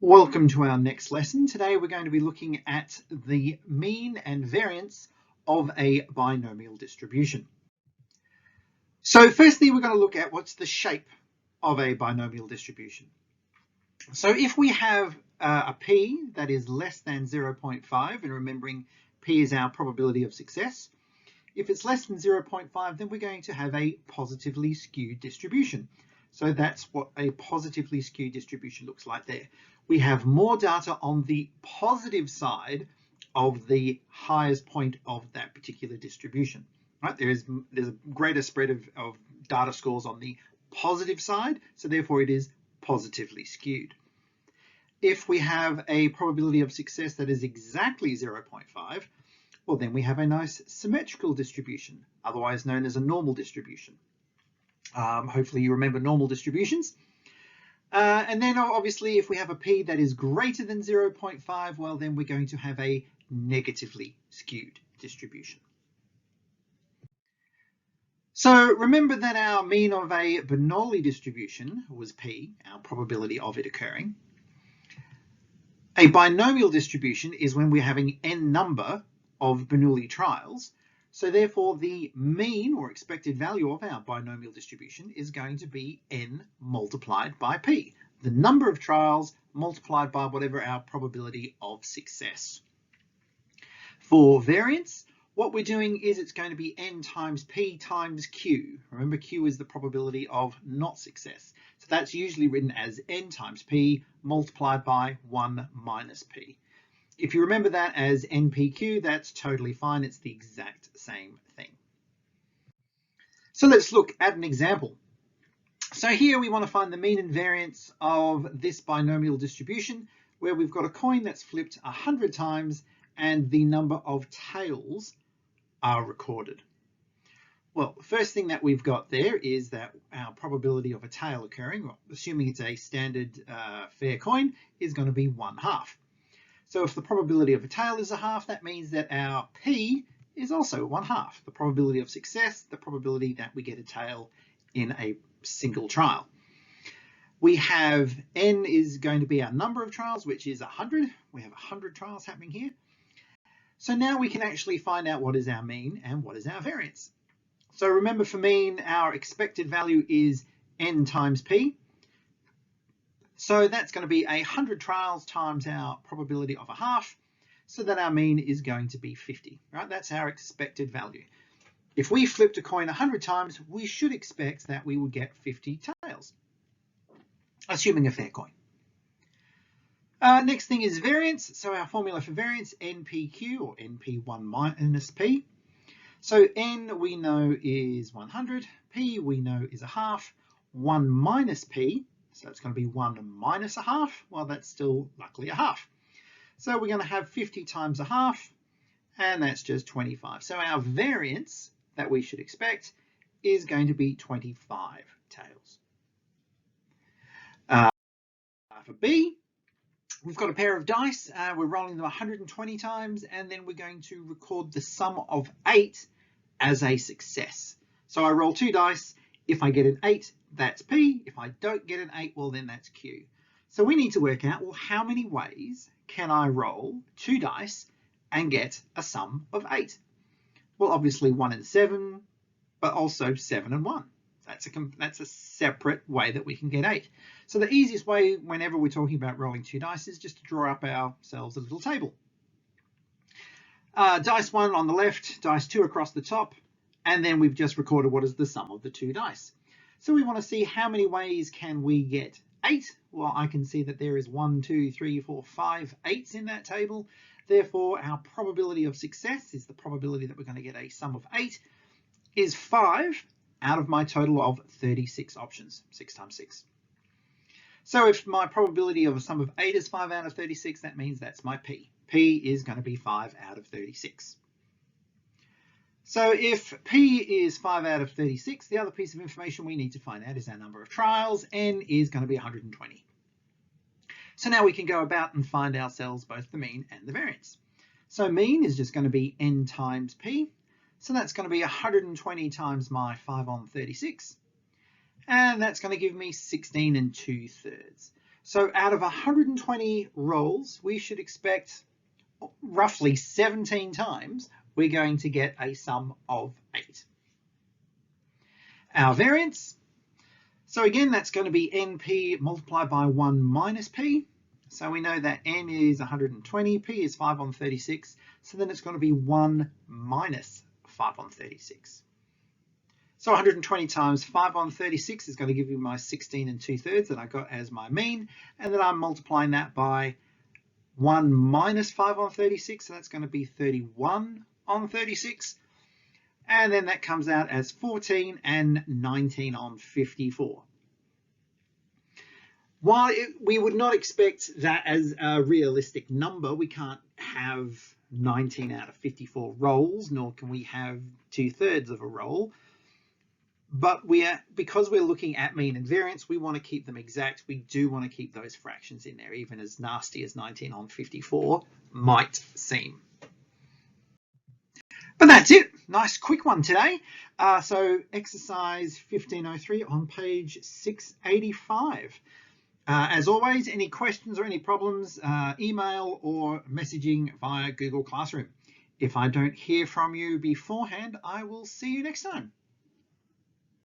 Welcome to our next lesson. Today we're going to be looking at the mean and variance of a binomial distribution. So firstly, we're going to look at what's the shape of a binomial distribution. So if we have a p that is less than 0.5, and remembering p is our probability of success, if it's less than 0.5, then we're going to have a positively skewed distribution. So that's what a positively skewed distribution looks like there. We have more data on the positive side of the highest point of that particular distribution. Right? There's a greater spread of data scores on the positive side, so therefore it is positively skewed. If we have a probability of success that is exactly 0.5, well, then we have a nice symmetrical distribution, otherwise known as a normal distribution. Hopefully you remember normal distributions. And then obviously if we have a p that is greater than 0.5, well, then we're going to have a negatively skewed distribution. So remember that our mean of a Bernoulli distribution was p, our probability of it occurring. A binomial distribution is when we're having n number of Bernoulli trials. So therefore the mean or expected value of our binomial distribution is going to be n multiplied by p, the number of trials multiplied by whatever our probability of success. For variance, what we're doing is it's going to be n times p times q. Remember, q is the probability of not success. So that's usually written as n times p multiplied by 1 minus p. If you remember that as NPQ, that's totally fine. It's the exact same thing. So let's look at an example. So here we want to find the mean and variance of this binomial distribution where we've got a coin that's flipped 100 times and the number of tails are recorded. Well, the first thing that we've got there is that our probability of a tail occurring, assuming it's a standard fair coin, is going to be 1/2. So if the probability of a tail is 1/2, that means that our p is also 1/2. The probability of success, the probability that we get a tail in a single trial. We have n is going to be our number of trials, which is 100. We have 100 trials happening here. So now we can actually find out what is our mean and what is our variance. So remember, for mean, our expected value is n times p. So that's going to be 100 trials times our probability of 1/2, so that our mean is going to be 50, right? That's our expected value. If we flipped a coin 100 times, we should expect that we would get 50 tails, assuming a fair coin. Next thing is variance. So our formula for variance, NPQ, or NP1 minus P. So N we know is 100, P we know is 1/2, 1 minus P. So it's going to be 1 minus 1/2. Well, that's still luckily 1/2. So we're going to have 50 times 1/2, and that's just 25. So our variance that we should expect is going to be 25 tails. For B, we've got a pair of dice. We're rolling them 120 times, and then we're going to record the sum of 8 as a success. So I roll 2 dice. If I get an 8, that's P. If I don't get an 8, well, then that's Q. So we need to work out, well, how many ways can I roll 2 dice and get a sum of 8? Well, obviously 1 and 7, but also 7 and 1. That's a separate way that we can get 8. So the easiest way whenever we're talking about rolling 2 dice is just to draw up ourselves a little table. Dice 1 on the left, dice 2 across the top, and then we've just recorded what is the sum of the 2 dice. So we want to see how many ways can we get 8. Well, I can see that there is 1, 2, 3, 4, 5 8s in that table. Therefore, our probability of success is the probability that we're going to get a sum of 8 is 5 out of my total of 36 options, 6 times 6. So if my probability of a sum of 8 is 5 out of 36, that means that's my P. P is going to be 5 out of 36. So if P is 5 out of 36, the other piece of information we need to find out is our number of trials. N is going to be 120. So now we can go about and find ourselves both the mean and the variance. So mean is just going to be N times P. So that's going to be 120 times my 5 on 36. And that's going to give me 16 2/3. So out of 120 rolls, we should expect roughly 17 times we're going to get a sum of 8. Our variance, so again, that's going to be NP multiplied by 1 minus P. So we know that N is 120, P is 5 on 36, so then it's going to be 1 minus 5 on 36. So 120 times 5 on 36 is going to give you my 16 2/3 that I got as my mean, and then I'm multiplying that by 1 minus 5 on 36, so that's going to be 31 on 36, and then that comes out as 14 and 19 on 54. While we would not expect that as a realistic number, we can't have 19 out of 54 rolls, nor can we have 2/3 of a roll. But because we're looking at mean and variance, we want to keep them exact. We do want to keep those fractions in there, even as nasty as 19 on 54 might seem. But that's it. Nice quick one today. So exercise 1503 on page 685. As always, any questions or any problems, email or messaging via Google Classroom. If I don't hear from you beforehand, I will see you next time.